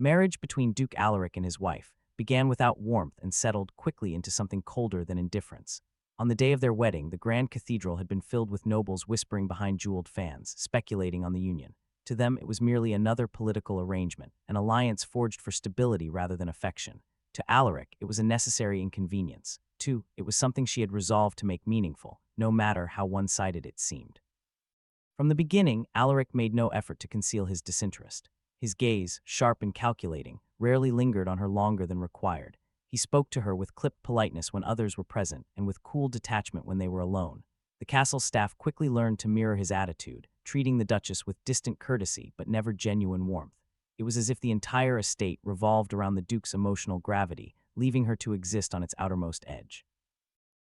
Marriage between Duke Alaric and his wife began without warmth and settled quickly into something colder than indifference. On the day of their wedding, the grand cathedral had been filled with nobles whispering behind jeweled fans, speculating on the union. To them, it was merely another political arrangement, an alliance forged for stability rather than affection. To Alaric, it was a necessary inconvenience. Too, it was something she had resolved to make meaningful, no matter how one-sided it seemed. From the beginning, Alaric made no effort to conceal his disinterest. His gaze, sharp and calculating, rarely lingered on her longer than required. He spoke to her with clipped politeness when others were present and with cool detachment when they were alone. The castle staff quickly learned to mirror his attitude, treating the Duchess with distant courtesy but never genuine warmth. It was as if the entire estate revolved around the Duke's emotional gravity, leaving her to exist on its outermost edge.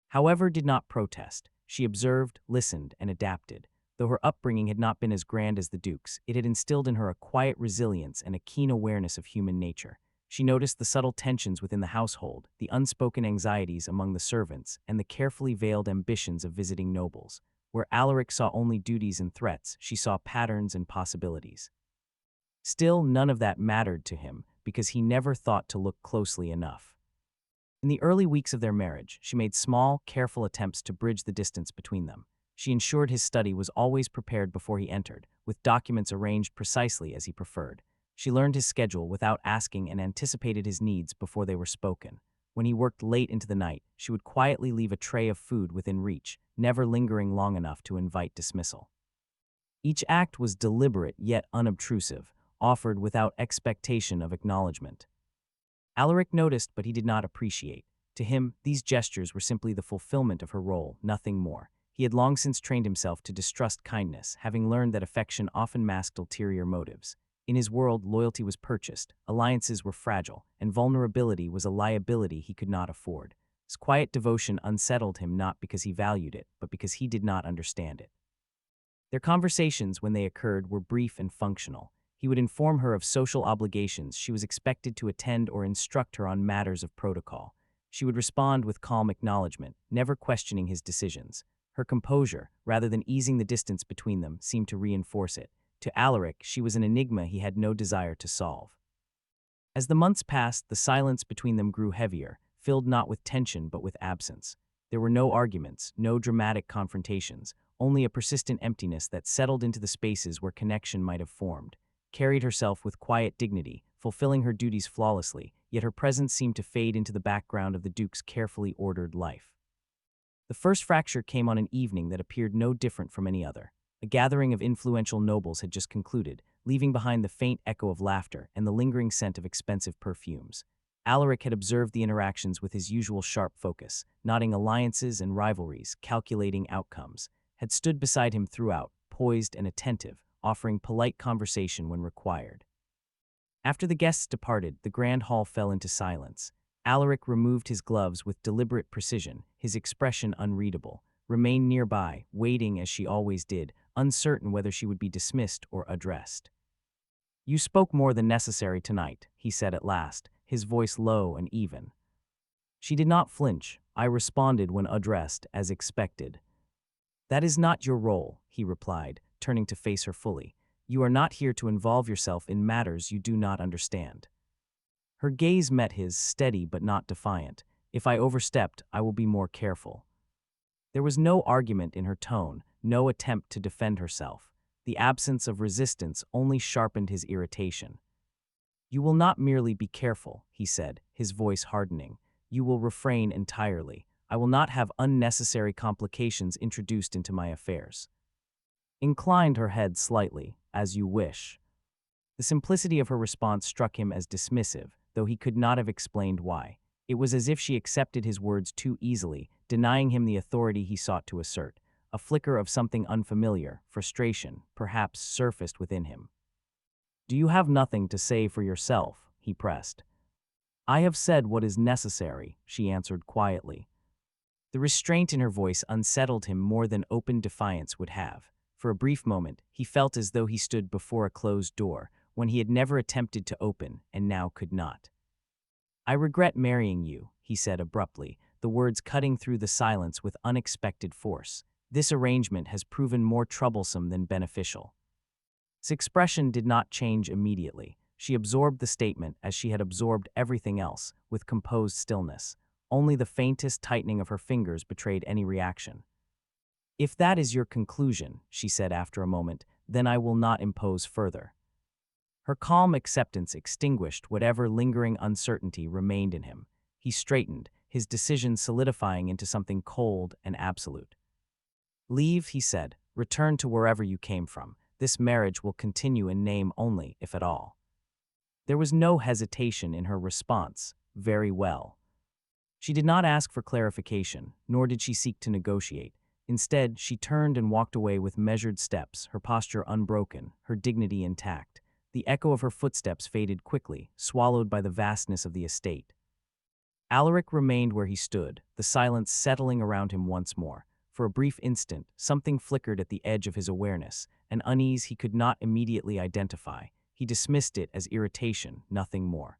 However, did not protest. She observed, listened, and adapted. Though her upbringing had not been as grand as the Duke's, it had instilled in her a quiet resilience and a keen awareness of human nature. She noticed the subtle tensions within the household, the unspoken anxieties among the servants, and the carefully veiled ambitions of visiting nobles. Where Alaric saw only duties and threats, she saw patterns and possibilities. Still, none of that mattered to him, because he never thought to look closely enough. In the early weeks of their marriage, she made small, careful attempts to bridge the distance between them. She ensured his study was always prepared before he entered, with documents arranged precisely as he preferred. She learned his schedule without asking and anticipated his needs before they were spoken. When he worked late into the night, she would quietly leave a tray of food within reach, never lingering long enough to invite dismissal. Each act was deliberate yet unobtrusive, offered without expectation of acknowledgement. Alaric noticed, but he did not appreciate. To him, these gestures were simply the fulfillment of her role, nothing more. He had long since trained himself to distrust kindness, having learned that affection often masked ulterior motives. In his world, loyalty was purchased, alliances were fragile, and vulnerability was a liability he could not afford. His quiet devotion unsettled him not because he valued it, but because he did not understand it. Their conversations, when they occurred, were brief and functional. He would inform her of social obligations she was expected to attend or instruct her on matters of protocol. She would respond with calm acknowledgement, never questioning his decisions. Her composure, rather than easing the distance between them, seemed to reinforce it. To Alaric, she was an enigma he had no desire to solve. As the months passed, the silence between them grew heavier, filled not with tension but with absence. There were no arguments, no dramatic confrontations, only a persistent emptiness that settled into the spaces where connection might have formed. Carried herself with quiet dignity, fulfilling her duties flawlessly, yet her presence seemed to fade into the background of the Duke's carefully ordered life. The first fracture came on an evening that appeared no different from any other. A gathering of influential nobles had just concluded, leaving behind the faint echo of laughter and the lingering scent of expensive perfumes. Alaric had observed the interactions with his usual sharp focus, noting alliances and rivalries, calculating outcomes, had stood beside him throughout, poised and attentive, offering polite conversation when required. After the guests departed, the grand hall fell into silence. Alaric removed his gloves with deliberate precision, his expression unreadable, remained nearby, waiting as she always did, uncertain whether she would be dismissed or addressed. "You spoke more than necessary tonight," he said at last, his voice low and even. She did not flinch. "I responded when addressed, as expected." "That is not your role," he replied, turning to face her fully. "You are not here to involve yourself in matters you do not understand." Her gaze met his, steady but not defiant. "If I overstepped, I will be more careful." There was no argument in her tone, no attempt to defend herself. The absence of resistance only sharpened his irritation. "You will not merely be careful," he said, his voice hardening. "You will refrain entirely. I will not have unnecessary complications introduced into my affairs." Inclined her head slightly, "As you wish." The simplicity of her response struck him as dismissive, though he could not have explained why. It was as if she accepted his words too easily, denying him the authority he sought to assert. A flicker of something unfamiliar, frustration, perhaps, surfaced within him. "Do you have nothing to say for yourself?" he pressed. "I have said what is necessary," she answered quietly. The restraint in her voice unsettled him more than open defiance would have. For a brief moment, he felt as though he stood before a closed door, when he had never attempted to open and now could not. "I regret marrying you," he said abruptly, the words cutting through the silence with unexpected force. "This arrangement has proven more troublesome than beneficial." His expression did not change immediately. She absorbed the statement as she had absorbed everything else, with composed stillness. Only the faintest tightening of her fingers betrayed any reaction. "If that is your conclusion," she said after a moment, "then I will not impose further." Her calm acceptance extinguished whatever lingering uncertainty remained in him. He straightened, his decision solidifying into something cold and absolute. "Leave," he said. "Return to wherever you came from. This marriage will continue in name only, if at all." There was no hesitation in her response. "Very well." She did not ask for clarification, nor did she seek to negotiate. Instead, she turned and walked away with measured steps, her posture unbroken, her dignity intact. The echo of her footsteps faded quickly, swallowed by the vastness of the estate. Alaric remained where he stood, the silence settling around him once more. For a brief instant, something flickered at the edge of his awareness, an unease he could not immediately identify. He dismissed it as irritation, nothing more.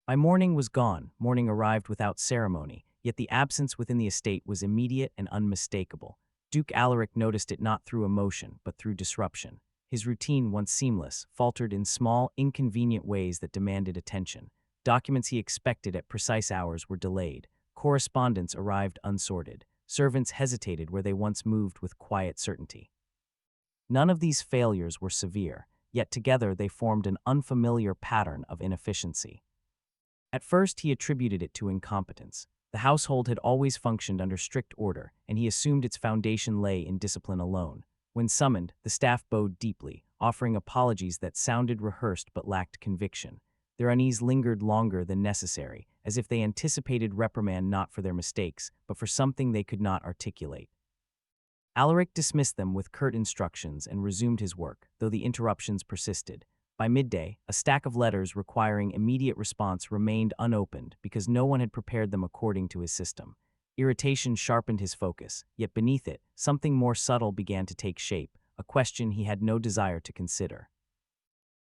By morning was gone. Morning arrived without ceremony, yet the absence within the estate was immediate and unmistakable. Duke Alaric noticed it not through emotion, but through disruption. His routine, once seamless, faltered in small, inconvenient ways that demanded attention. Documents he expected at precise hours were delayed. Correspondence arrived unsorted. Servants hesitated where they once moved with quiet certainty. None of these failures were severe, yet together they formed an unfamiliar pattern of inefficiency. At first, he attributed it to incompetence. The household had always functioned under strict order, and he assumed its foundation lay in discipline alone. When summoned, the staff bowed deeply, offering apologies that sounded rehearsed but lacked conviction. Their unease lingered longer than necessary, as if they anticipated reprimand not for their mistakes, but for something they could not articulate. Alaric dismissed them with curt instructions and resumed his work, though the interruptions persisted. By midday, a stack of letters requiring immediate response remained unopened because no one had prepared them according to his system. Irritation sharpened his focus, yet beneath it, something more subtle began to take shape, a question he had no desire to consider.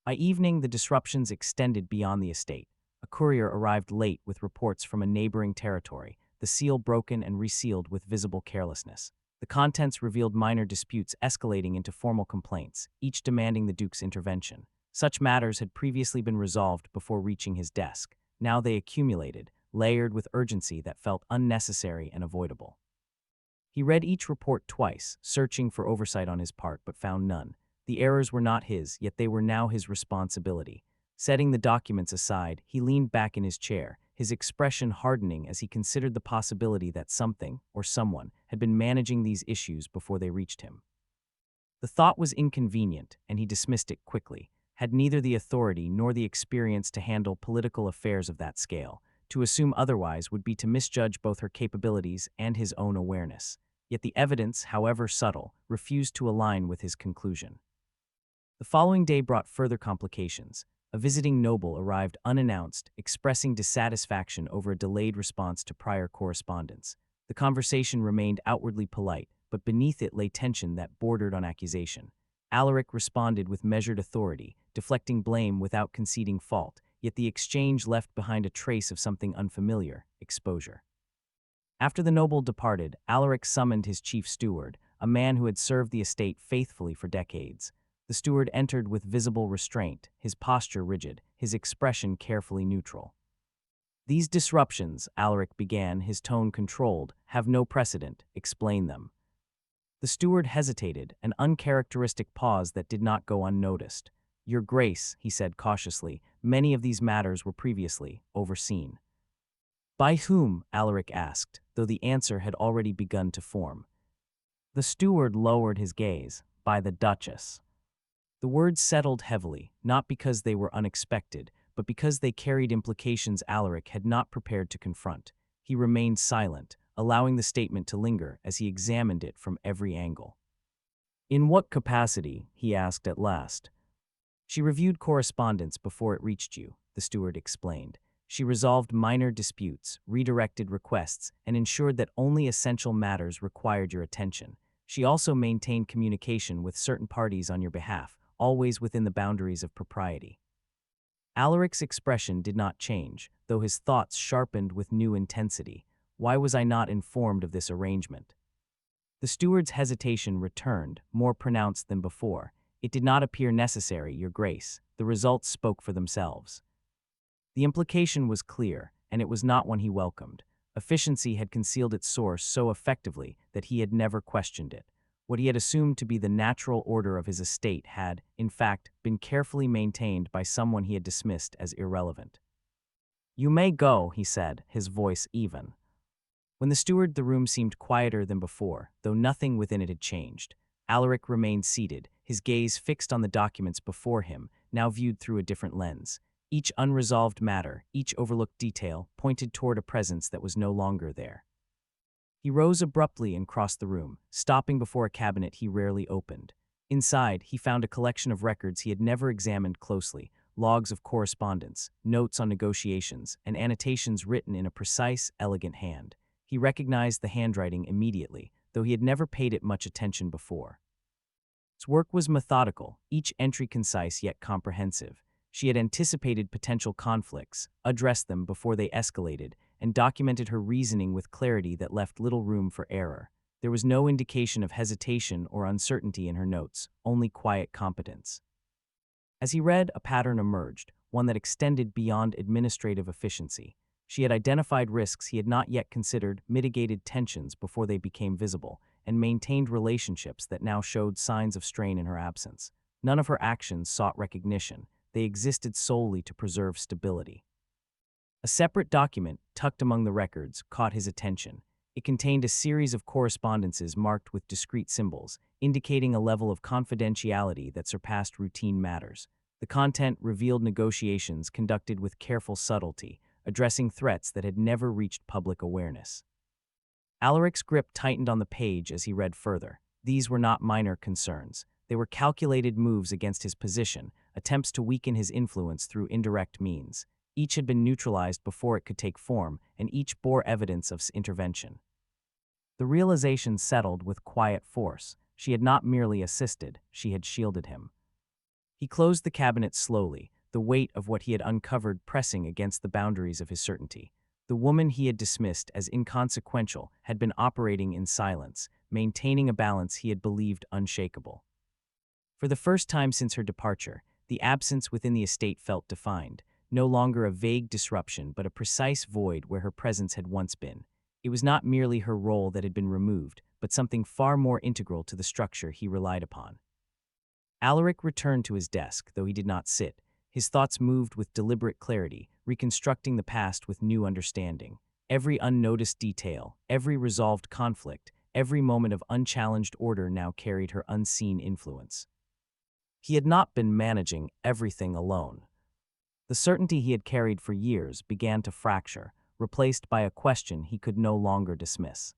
By evening, the disruptions extended beyond the estate. A courier arrived late with reports from a neighboring territory, the seal broken and resealed with visible carelessness. The contents revealed minor disputes escalating into formal complaints, each demanding the Duke's intervention. Such matters had previously been resolved before reaching his desk. Now they accumulated, layered with urgency that felt unnecessary and avoidable. He read each report twice, searching for oversight on his part, but found none. The errors were not his, yet they were now his responsibility. Setting the documents aside, he leaned back in his chair, his expression hardening as he considered the possibility that something, or someone, had been managing these issues before they reached him. The thought was inconvenient, and he dismissed it quickly. Had neither the authority nor the experience to handle political affairs of that scale. To assume otherwise would be to misjudge both her capabilities and his own awareness. Yet the evidence, however subtle, refused to align with his conclusion. The following day brought further complications. A visiting noble arrived unannounced, expressing dissatisfaction over a delayed response to prior correspondence. The conversation remained outwardly polite, but beneath it lay tension that bordered on accusation. Alaric responded with measured authority, deflecting blame without conceding fault, yet the exchange left behind a trace of something unfamiliar: exposure. After the noble departed, Alaric summoned his chief steward, a man who had served the estate faithfully for decades. The steward entered with visible restraint, his posture rigid, his expression carefully neutral. "These disruptions," Alaric began, his tone controlled, "have no precedent. Explain them." The steward hesitated, an uncharacteristic pause that did not go unnoticed. "Your Grace," he said cautiously, "many of these matters were previously overseen." "By whom?" Alaric asked, though the answer had already begun to form. The steward lowered his gaze. "By the Duchess." The words settled heavily, not because they were unexpected, but because they carried implications Alaric had not prepared to confront. He remained silent, allowing the statement to linger as he examined it from every angle. "In what capacity?" he asked at last. "She reviewed correspondence before it reached you," the steward explained. "She resolved minor disputes, redirected requests, and ensured that only essential matters required your attention. She also maintained communication with certain parties on your behalf, always within the boundaries of propriety." Alaric's expression did not change, though his thoughts sharpened with new intensity. Why was I not informed of this arrangement? The steward's hesitation returned, more pronounced than before. "It did not appear necessary, Your Grace. The results spoke for themselves." The implication was clear, and it was not one he welcomed. Efficiency had concealed its source so effectively that he had never questioned it. What he had assumed to be the natural order of his estate had, in fact, been carefully maintained by someone he had dismissed as irrelevant. "You may go," he said, his voice even. When the steward, the room seemed quieter than before, though nothing within it had changed. Alaric remained seated, his gaze fixed on the documents before him, now viewed through a different lens. Each unresolved matter, each overlooked detail, pointed toward a presence that was no longer there. He rose abruptly and crossed the room, stopping before a cabinet he rarely opened. Inside, he found a collection of records he had never examined closely, logs of correspondence, notes on negotiations, and annotations written in a precise, elegant hand. He recognized the handwriting immediately, though he had never paid it much attention before. Its work was methodical, each entry concise yet comprehensive. She had anticipated potential conflicts, addressed them before they escalated, and documented her reasoning with clarity that left little room for error. There was no indication of hesitation or uncertainty in her notes, only quiet competence. As he read, a pattern emerged, one that extended beyond administrative efficiency. She had identified risks he had not yet considered, mitigated tensions before they became visible, and maintained relationships that now showed signs of strain in her absence. None of her actions sought recognition. They existed solely to preserve stability. A separate document, tucked among the records, caught his attention. It contained a series of correspondences marked with discrete symbols, indicating a level of confidentiality that surpassed routine matters. The content revealed negotiations conducted with careful subtlety, addressing threats that had never reached public awareness. Alaric's grip tightened on the page as he read further. These were not minor concerns. They were calculated moves against his position, attempts to weaken his influence through indirect means. Each had been neutralized before it could take form, and each bore evidence of intervention. The realization settled with quiet force. She had not merely assisted, she had shielded him. He closed the cabinet slowly, the weight of what he had uncovered pressing against the boundaries of his certainty. The woman he had dismissed as inconsequential had been operating in silence, maintaining a balance he had believed unshakable. For the first time since her departure, the absence within the estate felt defined, no longer a vague disruption but a precise void where her presence had once been. It was not merely her role that had been removed, but something far more integral to the structure he relied upon. Alaric returned to his desk, though he did not sit. His thoughts moved with deliberate clarity, reconstructing the past with new understanding. Every unnoticed detail, every resolved conflict, every moment of unchallenged order now carried her unseen influence. He had not been managing everything alone. The certainty he had carried for years began to fracture, replaced by a question he could no longer dismiss.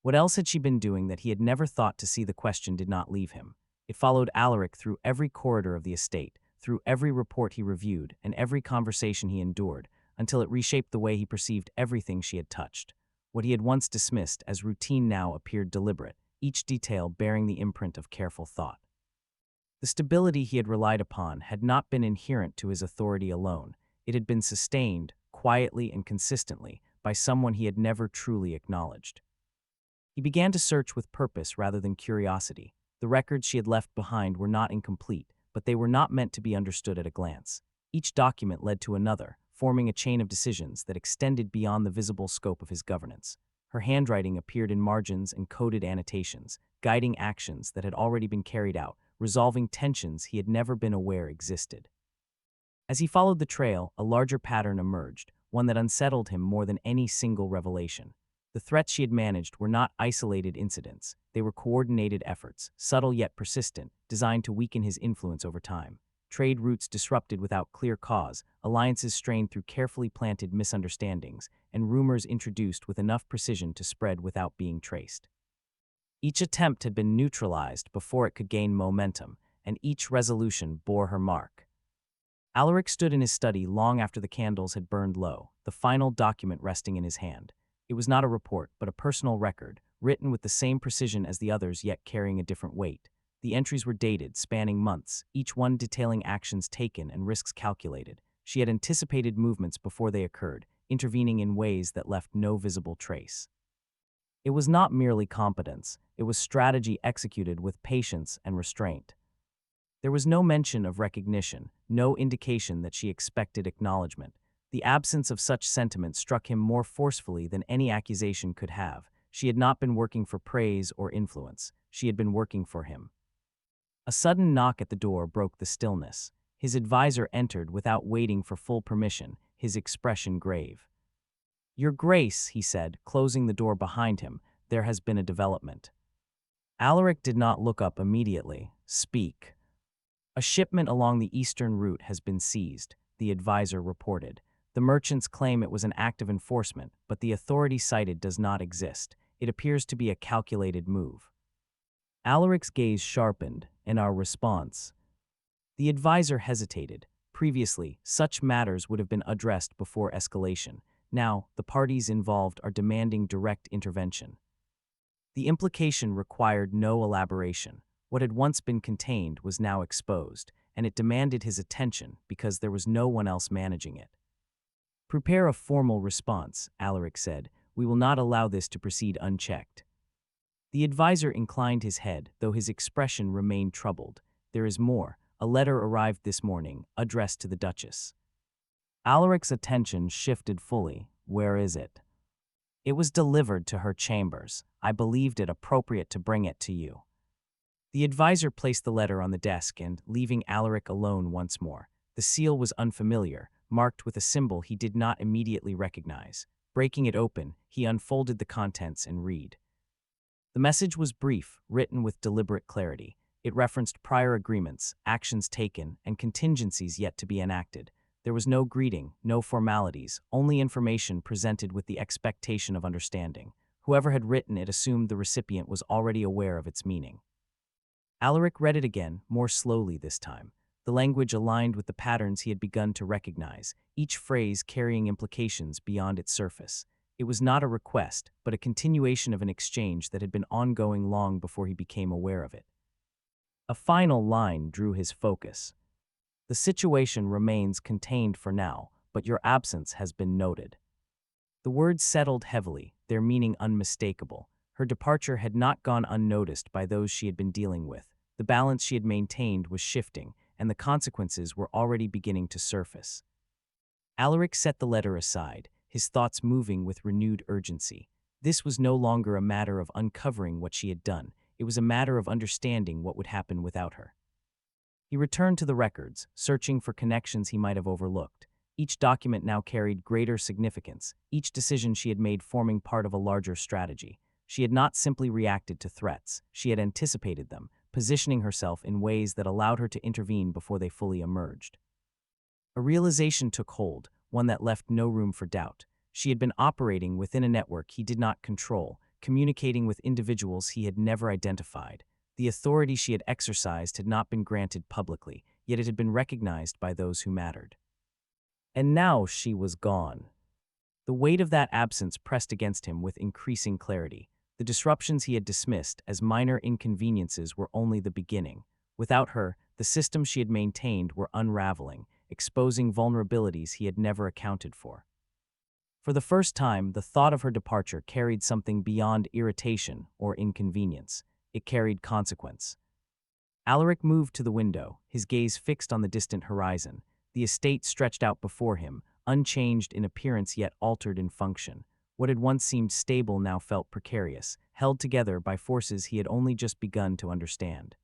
What else had she been doing that he had never thought to see? The question did not leave him. It followed Alaric through every corridor of the estate, through every report he reviewed, and every conversation he endured, until it reshaped the way he perceived everything she had touched. What he had once dismissed as routine now appeared deliberate, each detail bearing the imprint of careful thought. The stability he had relied upon had not been inherent to his authority alone. It had been sustained, quietly and consistently, by someone he had never truly acknowledged. He began to search with purpose rather than curiosity. The records she had left behind were not incomplete, but they were not meant to be understood at a glance. Each document led to another, forming a chain of decisions that extended beyond the visible scope of his governance. Her handwriting appeared in margins and coded annotations, guiding actions that had already been carried out, resolving tensions he had never been aware existed. As he followed the trail, a larger pattern emerged, one that unsettled him more than any single revelation. The threats she had managed were not isolated incidents. They were coordinated efforts, subtle yet persistent, designed to weaken his influence over time. Trade routes disrupted without clear cause, alliances strained through carefully planted misunderstandings, and rumors introduced with enough precision to spread without being traced. Each attempt had been neutralized before it could gain momentum, and each resolution bore her mark. Alaric stood in his study long after the candles had burned low, the final document resting in his hand. It was not a report, but a personal record, written with the same precision as the others yet carrying a different weight. The entries were dated, spanning months, each one detailing actions taken and risks calculated. She had anticipated movements before they occurred, intervening in ways that left no visible trace. It was not merely competence, it was strategy executed with patience and restraint. There was no mention of recognition, no indication that she expected acknowledgement. The absence of such sentiment struck him more forcefully than any accusation could have. She had not been working for praise or influence. She had been working for him. A sudden knock at the door broke the stillness. His advisor entered without waiting for full permission, his expression grave. "Your Grace," he said, closing the door behind him, "there has been a development." Alaric did not look up immediately. "Speak." "A shipment along the eastern route has been seized," the advisor reported. "The merchants claim it was an act of enforcement, but the authority cited does not exist. It appears to be a calculated move." Alaric's gaze sharpened, and our response. The advisor hesitated. Previously, such matters would have been addressed before escalation. Now, the parties involved are demanding direct intervention. The implication required no elaboration. What had once been contained was now exposed, and it demanded his attention because there was no one else managing it. "Prepare a formal response," Alaric said. "We will not allow this to proceed unchecked." The advisor inclined his head, though his expression remained troubled. "There is more. A letter arrived this morning, addressed to the Duchess." Alaric's attention shifted fully. "Where is it?" "It was delivered to her chambers. I believed it appropriate to bring it to you." The advisor placed the letter on the desk and, leaving Alaric alone once more, the seal was unfamiliar, marked with a symbol he did not immediately recognize. Breaking it open, he unfolded the contents and read. The message was brief, written with deliberate clarity. It referenced prior agreements, actions taken, and contingencies yet to be enacted. There was no greeting, no formalities, only information presented with the expectation of understanding. Whoever had written it assumed the recipient was already aware of its meaning. Alaric read it again, more slowly this time. The language aligned with the patterns he had begun to recognize, each phrase carrying implications beyond its surface. It was not a request, but a continuation of an exchange that had been ongoing long before he became aware of it. A final line drew his focus. "The situation remains contained for now, but your absence has been noted." The words settled heavily, their meaning unmistakable. Her departure had not gone unnoticed by those she had been dealing with. The balance she had maintained was shifting, and the consequences were already beginning to surface. Alaric set the letter aside, his thoughts moving with renewed urgency. This was no longer a matter of uncovering what she had done. It was a matter of understanding what would happen without her. He returned to the records, searching for connections he might have overlooked. Each document now carried greater significance, each decision she had made forming part of a larger strategy. She had not simply reacted to threats, she had anticipated them, positioning herself in ways that allowed her to intervene before they fully emerged. A realization took hold, one that left no room for doubt. She had been operating within a network he did not control, communicating with individuals he had never identified. The authority she had exercised had not been granted publicly, yet it had been recognized by those who mattered. And now she was gone. The weight of that absence pressed against him with increasing clarity. The disruptions he had dismissed as minor inconveniences were only the beginning. Without her, the systems she had maintained were unraveling, exposing vulnerabilities he had never accounted for. For the first time, the thought of her departure carried something beyond irritation or inconvenience. It carried consequence. Alaric moved to the window, his gaze fixed on the distant horizon. The estate stretched out before him, unchanged in appearance yet altered in function. What had once seemed stable now felt precarious, held together by forces he had only just begun to understand.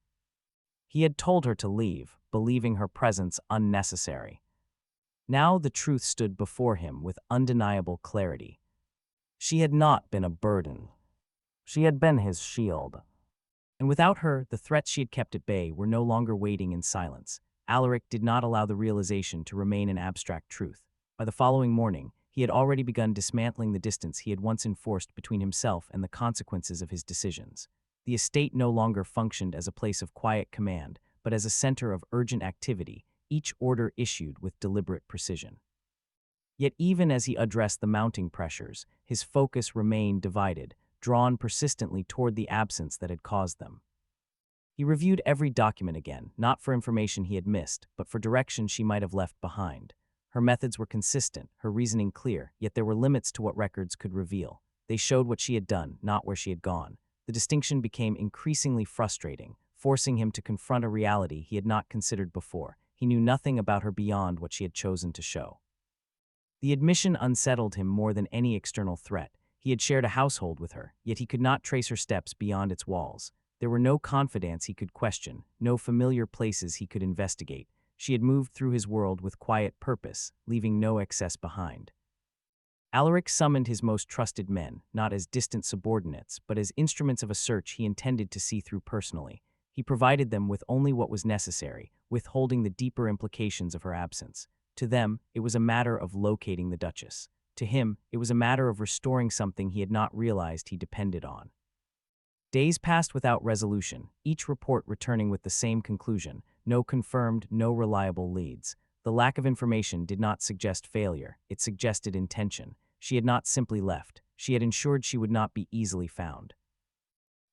He had told her to leave, believing her presence unnecessary. Now the truth stood before him with undeniable clarity. She had not been a burden. She had been his shield. And without her, the threats she had kept at bay were no longer waiting in silence. Alaric did not allow the realization to remain an abstract truth. By the following morning, he had already begun dismantling the distance he had once enforced between himself and the consequences of his decisions. The estate no longer functioned as a place of quiet command, but as a center of urgent activity, each order issued with deliberate precision. Yet even as he addressed the mounting pressures, his focus remained divided, drawn persistently toward the absence that had caused them. He reviewed every document again, not for information he had missed, but for direction she might have left behind. Her methods were consistent, her reasoning clear, yet there were limits to what records could reveal. They showed what she had done, not where she had gone. The distinction became increasingly frustrating. forcing him to confront a reality he had not considered before. He knew nothing about her beyond what she had chosen to show. The admission unsettled him more than any external threat. He had shared a household with her, yet he could not trace her steps beyond its walls. There were no confidants he could question, no familiar places he could investigate. She had moved through his world with quiet purpose, leaving no excess behind. Alaric summoned his most trusted men, not as distant subordinates, but as instruments of a search he intended to see through personally. He provided them with only what was necessary, withholding the deeper implications of her absence. To them, it was a matter of locating the Duchess. To him, it was a matter of restoring something he had not realized he depended on. Days passed without resolution, each report returning with the same conclusion: no confirmed, no reliable leads. The lack of information did not suggest failure, it suggested intention. She had not simply left, she had ensured she would not be easily found.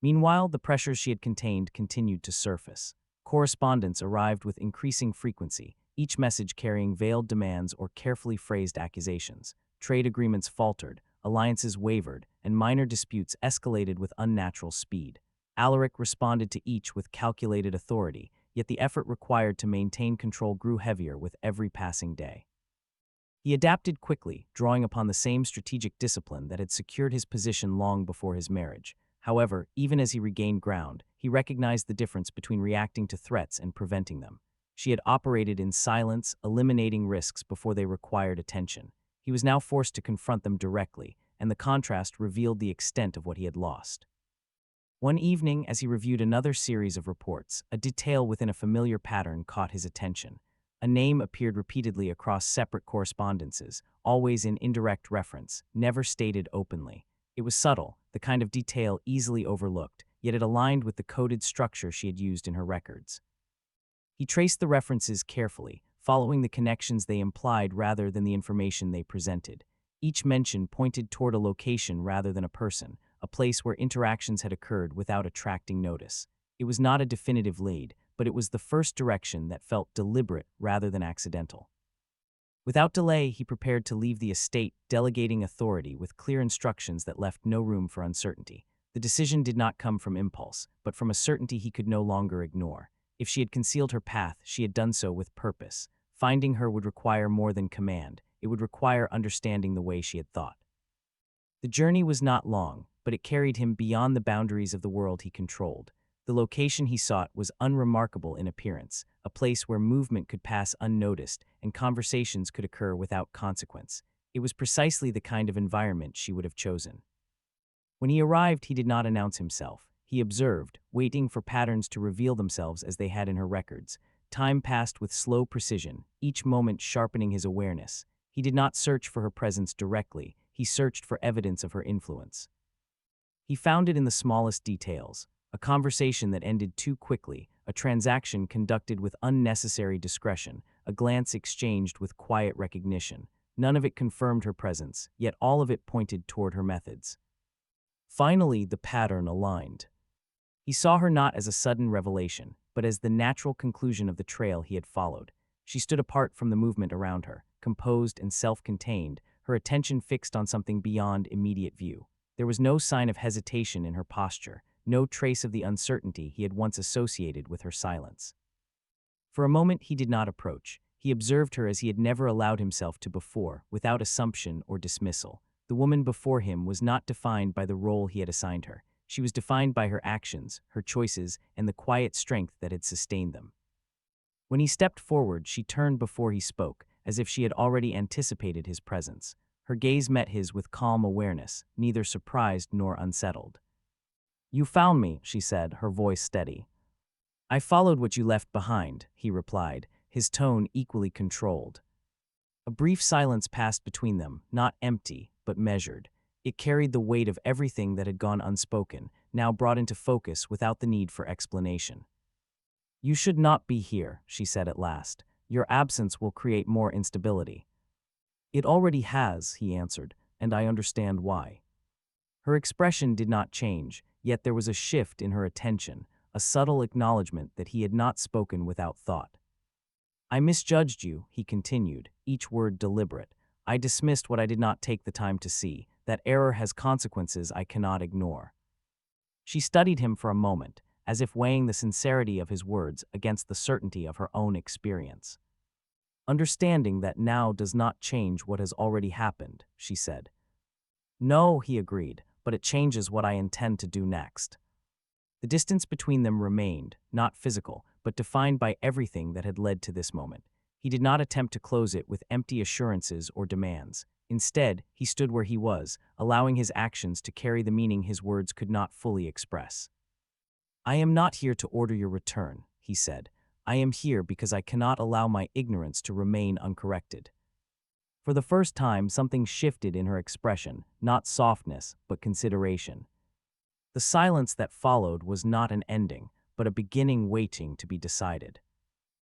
Meanwhile, the pressures she had contained continued to surface. Correspondence arrived with increasing frequency, each message carrying veiled demands or carefully phrased accusations. Trade agreements faltered, alliances wavered, and minor disputes escalated with unnatural speed. Alaric responded to each with calculated authority, yet the effort required to maintain control grew heavier with every passing day. He adapted quickly, drawing upon the same strategic discipline that had secured his position long before his marriage. However, even as he regained ground, he recognized the difference between reacting to threats and preventing them. She had operated in silence, eliminating risks before they required attention. He was now forced to confront them directly, and the contrast revealed the extent of what he had lost. One evening, as he reviewed another series of reports, a detail within a familiar pattern caught his attention. A name appeared repeatedly across separate correspondences, always in indirect reference, never stated openly. It was subtle, the kind of detail easily overlooked, yet it aligned with the coded structure she had used in her records. He traced the references carefully, following the connections they implied rather than the information they presented. Each mention pointed toward a location rather than a person, a place where interactions had occurred without attracting notice. It was not a definitive lead, but it was the first direction that felt deliberate rather than accidental. Without delay, he prepared to leave the estate, delegating authority with clear instructions that left no room for uncertainty. The decision did not come from impulse, but from a certainty he could no longer ignore. If she had concealed her path, she had done so with purpose. Finding her would require more than command. It would require understanding the way she had thought. The journey was not long, but it carried him beyond the boundaries of the world he controlled. The location he sought was unremarkable in appearance, a place where movement could pass unnoticed and conversations could occur without consequence. It was precisely the kind of environment she would have chosen. When he arrived, he did not announce himself. He observed, waiting for patterns to reveal themselves as they had in her records. Time passed with slow precision, each moment sharpening his awareness. He did not search for her presence directly, he searched for evidence of her influence. He found it in the smallest details: a conversation that ended too quickly, a transaction conducted with unnecessary discretion, a glance exchanged with quiet recognition. None of it confirmed her presence, yet all of it pointed toward her methods. Finally, the pattern aligned. He saw her not as a sudden revelation, but as the natural conclusion of the trail he had followed. She stood apart from the movement around her, composed and self-contained, her attention fixed on something beyond immediate view. There was no sign of hesitation in her posture, no trace of the uncertainty he had once associated with her silence. For a moment he did not approach. He observed her as he had never allowed himself to before, without assumption or dismissal. The woman before him was not defined by the role he had assigned her. She was defined by her actions, her choices, and the quiet strength that had sustained them. When he stepped forward, she turned before he spoke, as if she had already anticipated his presence. Her gaze met his with calm awareness, neither surprised nor unsettled. "You found me," she said, her voice steady. "I followed what you left behind," he replied, his tone equally controlled. A brief silence passed between them, not empty, but measured. It carried the weight of everything that had gone unspoken, now brought into focus without the need for explanation. "You should not be here," she said at last. "Your absence will create more instability." "It already has," he answered, "and I understand why." Her expression did not change, yet there was a shift in her attention, a subtle acknowledgement that he had not spoken without thought. "I misjudged you," he continued, each word deliberate. "I dismissed what I did not take the time to see. That error has consequences I cannot ignore." She studied him for a moment, as if weighing the sincerity of his words against the certainty of her own experience. Understanding that now does not change what has already happened, she said. No, he agreed, but it changes what I intend to do next. The distance between them remained, not physical, but defined by everything that had led to this moment. He did not attempt to close it with empty assurances or demands. Instead, he stood where he was, allowing his actions to carry the meaning his words could not fully express. I am not here to order your return, he said. I am here because I cannot allow my ignorance to remain uncorrected. For the first time, something shifted in her expression, not softness, but consideration. The silence that followed was not an ending, but a beginning waiting to be decided.